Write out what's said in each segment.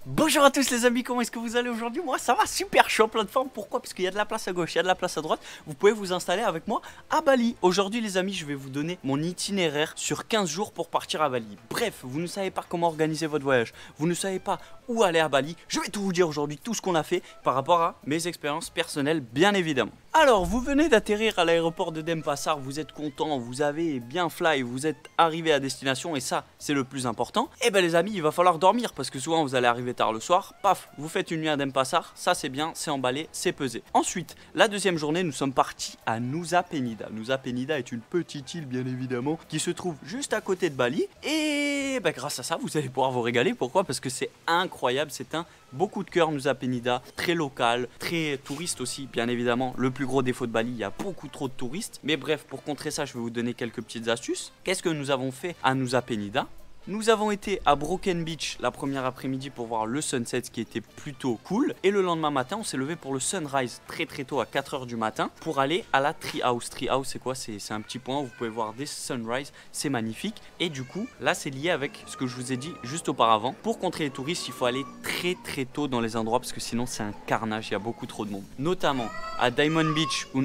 Bonjour à tous les amis, comment est-ce que vous allez aujourd'hui? Moi ça va super, je suis en pleine forme. Pourquoi? Parce qu'il y a de la place à gauche, il y a de la place à droite. Vous pouvez vous installer avec moi à Bali. Aujourd'hui les amis, je vais vous donner mon itinéraire sur 15 jours pour partir à Bali. Bref, vous ne savez pas comment organiser votre voyage, vous ne savez pas où aller à Bali. Je vais tout vous dire aujourd'hui, tout ce qu'on a fait par rapport à mes expériences personnelles bien évidemment. Alors vous venez d'atterrir à l'aéroport de Denpasar, vous êtes content, vous avez bien fly, vous êtes arrivé à destination et ça c'est le plus important. Et ben les amis, il va falloir dormir parce que souvent vous allez arriver tard le soir, paf, vous faites une nuit à Denpasar, ça c'est bien, c'est emballé, c'est pesé. Ensuite, la deuxième journée, nous sommes partis à Nusa Penida. Nusa Penida est une petite île bien évidemment qui se trouve juste à côté de Bali et ben, grâce à ça vous allez pouvoir vous régaler. Pourquoi? Parce que c'est incroyable, c'est un beau coup de cœur Nusa Penida, très local, très touriste aussi bien évidemment. Le plus gros défaut de Bali, il y a beaucoup trop de touristes, mais bref, pour contrer ça, je vais vous donner quelques petites astuces. Qu'est-ce que nous avons fait à Nusa Penida? Nous avons été à Broken Beach la première après-midi pour voir le sunset qui était plutôt cool. Et le lendemain matin, on s'est levé pour le sunrise très tôt à 4 h du matin pour aller à la Tree House. Tree House, c'est quoi? C'est un petit point où vous pouvez voir des sunrise, c'est magnifique. Et du coup, là, c'est lié avec ce que je vous ai dit juste auparavant. Pour contrer les touristes, il faut aller très tôt dans les endroits parce que sinon, c'est un carnage, il y a beaucoup trop de monde. Notamment à Diamond Beach où...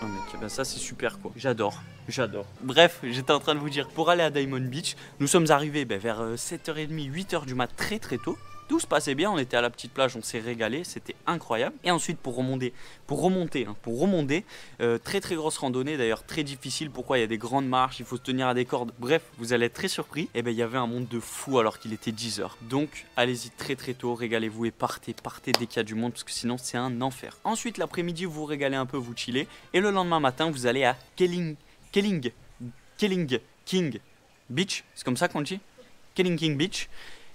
Oh mec, ben ça c'est super quoi, j'adore. Bref, j'étais en train de vous dire, pour aller à Diamond Beach, nous sommes arrivés vers 7h30, 8h du mat très tôt. Tout se passait bien, on était à la petite plage, on s'est régalé, c'était incroyable. Et ensuite pour remonter, très grosse randonnée d'ailleurs, très difficile. Pourquoi? Il y a des grandes marches, il faut se tenir à des cordes. Bref, vous allez être très surpris. Et ben il y avait un monde de fou alors qu'il était 10h. Donc allez-y très tôt, régalez-vous et partez dès qu'il y a du monde parce que sinon c'est un enfer. Ensuite l'après-midi vous vous régalez un peu, vous chillez. Et le lendemain matin vous allez à Keling King Beach, c'est comme ça qu'on dit? Keling King Beach.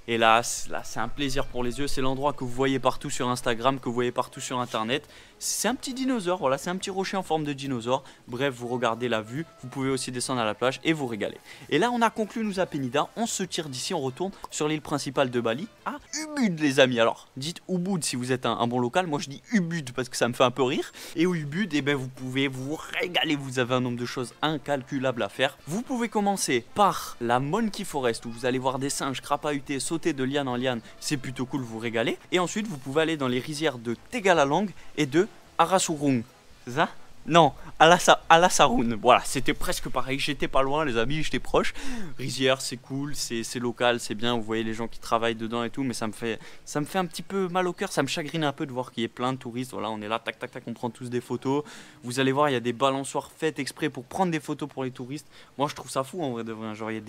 Et là c'est un plaisir pour les yeux, c'est l'endroit que vous voyez partout sur Instagram, que vous voyez partout sur internet. C'est un petit dinosaure, voilà, c'est un petit rocher en forme de dinosaure. Bref, vous regardez la vue, vous pouvez aussi descendre à la plage et vous régaler. Et là on a conclu Nusa Penida, on se tire d'ici, on retourne sur l'île principale de Bali, à Ubud les amis. Alors dites Ubud si vous êtes un bon local, moi je dis Ubud parce que ça me fait un peu rire. Et au Ubud, eh ben, vous pouvez vous régaler, vous avez un nombre de choses incalculables à faire. Vous pouvez commencer par la Monkey Forest où vous allez voir des singes crapahuter, sauter de liane en liane, c'est plutôt cool, vous régalez. Et ensuite vous pouvez aller dans les rizières de Tegalalang et de Arasurung, c'est ça? Non, Alasarun. Voilà, c'était presque pareil, j'étais pas loin les amis, j'étais proche. Rizière, c'est cool, c'est local, c'est bien, vous voyez les gens qui travaillent dedans et tout, mais ça me fait un petit peu mal au cœur, ça me chagrine un peu de voir qu'il y ait plein de touristes. Voilà, on est là, tac, on prend tous des photos. Vous allez voir, il y a des balançoires faites exprès pour prendre des photos pour les touristes. Moi, je trouve ça fou en vrai de vrai, genre il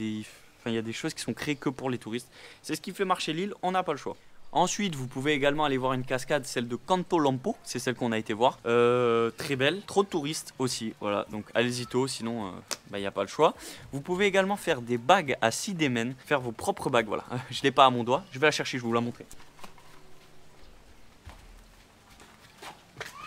y a des choses qui sont créées que pour les touristes. C'est ce qui fait marcher l'île, on n'a pas le choix. Ensuite, vous pouvez également aller voir une cascade, celle de Canto Lampo, c'est celle qu'on a été voir. Très belle, trop de touristes aussi, voilà, donc allez-y tôt, sinon il n'y a pas le choix. Vous pouvez également faire des bagues à Sidemen, faire vos propres bagues, voilà. Je ne l'ai pas à mon doigt, je vais la chercher, je vais vous la montrer.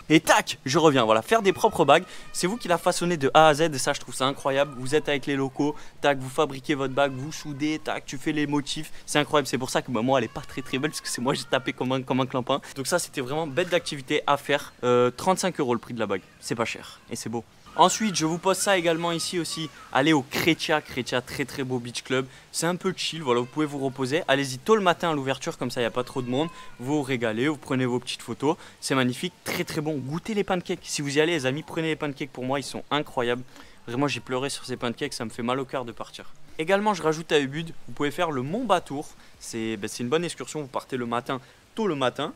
Et tac, je reviens, voilà, faire des propres bagues, c'est vous qui la façonnez de A à Z et ça je trouve ça incroyable. Vous êtes avec les locaux, tac, vous fabriquez votre bague, vous soudez, tac, tu fais les motifs, c'est incroyable. C'est pour ça que moi elle est pas très belle parce que c'est moi j'ai tapé comme un clampin. Donc ça c'était vraiment bête d'activité à faire, 35 € le prix de la bague, c'est pas cher et c'est beau. Ensuite, je vous pose ça également ici aussi. Allez au Kretia, très beau beach club. C'est un peu chill, voilà, vous pouvez vous reposer. Allez-y tôt le matin à l'ouverture, comme ça il n'y a pas trop de monde. Vous vous régalez, vous prenez vos petites photos. C'est magnifique, très bon. Goûtez les pancakes. Si vous y allez les amis, prenez les pancakes pour moi, ils sont incroyables. Vraiment, j'ai pleuré sur ces pancakes, ça me fait mal au cœur de partir. Également, je rajoute à Ubud, vous pouvez faire le Mont Batour. C'est une bonne excursion, vous partez le matin, tôt le matin.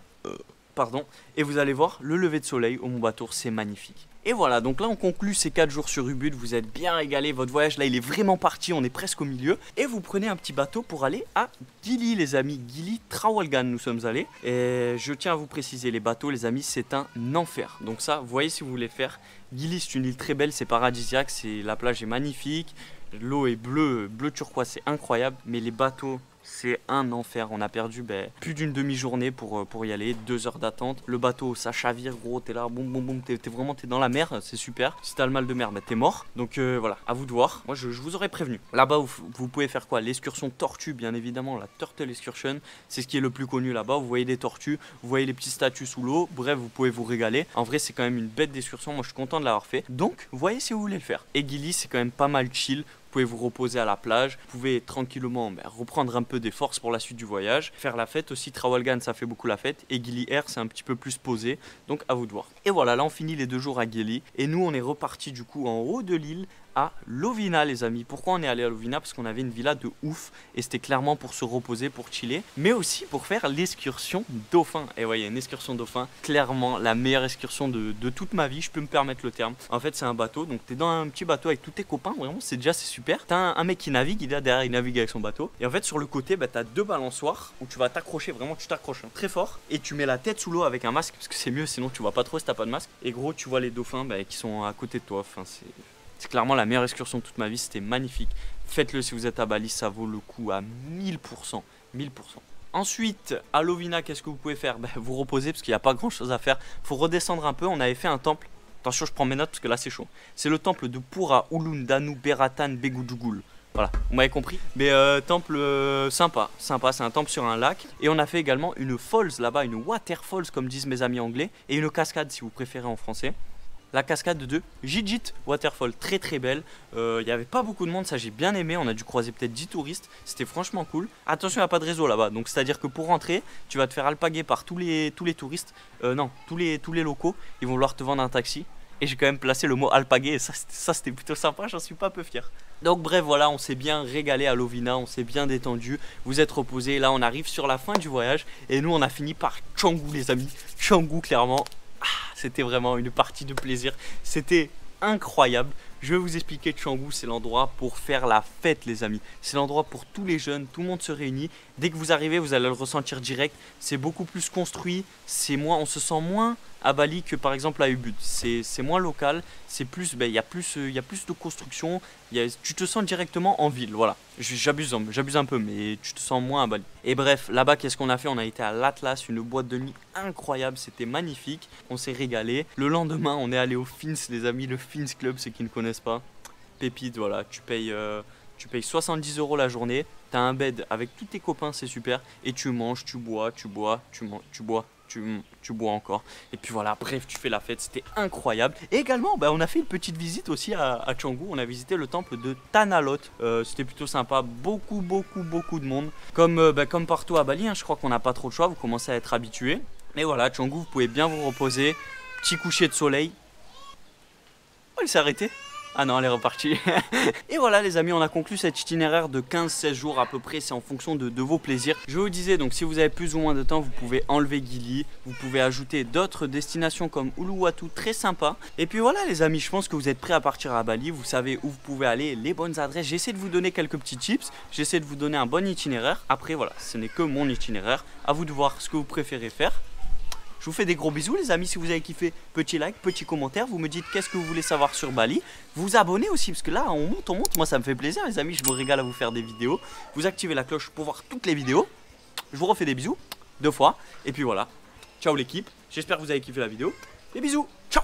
Et vous allez voir le lever de soleil au Mont Batour, c'est magnifique. Et voilà, donc là on conclut ces 4 jours sur Ubud, vous êtes bien régalé, votre voyage là il est vraiment parti, on est presque au milieu. Et vous prenez un petit bateau pour aller à Gili les amis, Gili Trawangan nous sommes allés. Et je tiens à vous préciser, les bateaux les amis c'est un enfer. Donc ça, vous voyez si vous voulez faire, Gili c'est une île très belle, c'est paradisiaque, la plage est magnifique. L'eau est bleu turquoise, c'est incroyable, mais les bateaux... c'est un enfer, on a perdu plus d'une demi-journée pour y aller, 2 heures d'attente. Le bateau ça chavire gros, t'es là, boum, t'es dans la mer, c'est super. Si t'as le mal de mer, t'es mort. Donc voilà, à vous de voir. Moi je vous aurais prévenu. Là-bas vous pouvez faire quoi? L'excursion tortue, bien évidemment, la Turtle Excursion. C'est ce qui est le plus connu là-bas, vous voyez des tortues, vous voyez les petits statues sous l'eau. Bref, vous pouvez vous régaler. En vrai c'est quand même une bête d'excursion, moi je suis content de l'avoir fait. Donc voyez si vous voulez le faire. Et Gili c'est quand même pas mal chill. Vous pouvez vous reposer à la plage, vous pouvez tranquillement reprendre un peu des forces pour la suite du voyage, faire la fête aussi. Trawangan ça fait beaucoup la fête et Gili Air c'est un petit peu plus posé, donc à vous de voir. Et voilà, là on finit les 2 jours à Gili et nous on est reparti du coup en haut de l'île à Lovina les amis. Pourquoi on est allé à Lovina? Parce qu'on avait une villa de ouf et c'était clairement pour se reposer, pour chiller, mais aussi pour faire l'excursion dauphin. Et ouais, il y a une excursion dauphin, clairement la meilleure excursion de toute ma vie, je peux me permettre le terme. En fait c'est un bateau, donc t'es dans un petit bateau avec tous tes copains, vraiment c'est super. T'as un mec qui navigue, il est là derrière, il navigue avec son bateau. Et en fait sur le côté t'as 2 balançoires où tu vas t'accrocher, vraiment tu t'accroches très fort et tu mais la tête sous l'eau avec un masque parce que c'est mieux, sinon tu vois pas trop si t'as pas de masque. Et gros tu vois les dauphins qui sont à côté de toi, enfin c'est clairement la meilleure excursion de toute ma vie, c'était magnifique. Faites-le si vous êtes à Bali, ça vaut le coup à 1000%. 1000%. Ensuite, à Lovina, qu'est-ce que vous pouvez faire? Vous reposer parce qu'il n'y a pas grand chose à faire. Il faut redescendre un peu, on avait fait un temple. Attention, je prends mes notes parce que là c'est chaud. C'est le temple de Pura Ulun Danu Beratan Begudugul. Voilà, vous m'avez compris. Mais temple sympa, c'est un temple sur un lac. Et on a fait également une falls là-bas, une waterfalls comme disent mes amis anglais. Et une cascade si vous préférez en français. La cascade de Gigit Waterfall, très très belle. Il n'y avait pas beaucoup de monde, ça j'ai bien aimé. On a dû croiser peut-être 10 touristes, c'était franchement cool. Attention, il n'y a pas de réseau là-bas, donc c'est à dire que pour rentrer, tu vas te faire alpaguer par tous les touristes. Non, tous les locaux, ils vont vouloir te vendre un taxi. Et j'ai quand même placé le mot alpaguer, et ça c'était plutôt sympa, j'en suis pas peu fier. Donc bref, voilà, on s'est bien régalé à Lovina, on s'est bien détendu, vous êtes reposés. Là on arrive sur la fin du voyage, et nous on a fini par Canggu les amis. Canggu clairement. C'était vraiment une partie de plaisir, c'était incroyable. Je vais vous expliquer, Canggu c'est l'endroit pour faire la fête les amis. C'est l'endroit pour tous les jeunes, tout le monde se réunit. Dès que vous arrivez, vous allez le ressentir direct. C'est beaucoup plus construit, on se sent moins à Bali que par exemple à Ubud. C'est moins local, c'est plus, il y a plus de construction. Tu te sens directement en ville, voilà. J'abuse un peu, mais tu te sens moins à Bali. Et bref, là-bas, qu'est-ce qu'on a fait? On a été à l'Atlas, une boîte de nuit incroyable, c'était magnifique. On s'est régalé. Le lendemain, on est allé au Fins, les amis, le Fins Club, ceux qui ne connaissent pas. Pépite, voilà, tu payes 70 € la journée. T'as un bed avec tous tes copains, c'est super. Et tu manges, tu bois encore. Et puis voilà, bref, tu fais la fête, c'était incroyable. Et également, on a fait une petite visite aussi à Canggu. On a visité le temple de Tanalot. C'était plutôt sympa, beaucoup de monde. Comme partout à Bali, hein, je crois qu'on n'a pas trop de choix, vous commencez à être habitués. Mais voilà, Canggu, vous pouvez bien vous reposer. Petit coucher de soleil. Oh, il s'est arrêté. Ah non, elle est repartie. Et voilà les amis, on a conclu cet itinéraire de 15-16 jours à peu près, c'est en fonction de vos plaisirs. Je vous disais, donc si vous avez plus ou moins de temps, vous pouvez enlever Gili, vous pouvez ajouter d'autres destinations comme Uluwatu, très sympa. Et puis voilà les amis, je pense que vous êtes prêts à partir à Bali, vous savez où vous pouvez aller, les bonnes adresses. J'essaie de vous donner quelques petits tips, j'essaie de vous donner un bon itinéraire. Après voilà, ce n'est que mon itinéraire, à vous de voir ce que vous préférez faire. Je vous fais des gros bisous les amis, si vous avez kiffé, petit like, petit commentaire, vous me dites qu'est-ce que vous voulez savoir sur Bali. Vous abonnez aussi parce que là on monte, moi ça me fait plaisir les amis, je me régale à vous faire des vidéos. Vous activez la cloche pour voir toutes les vidéos. Je vous refais des bisous, 2 fois, et puis voilà. Ciao l'équipe, j'espère que vous avez kiffé la vidéo, et bisous, ciao.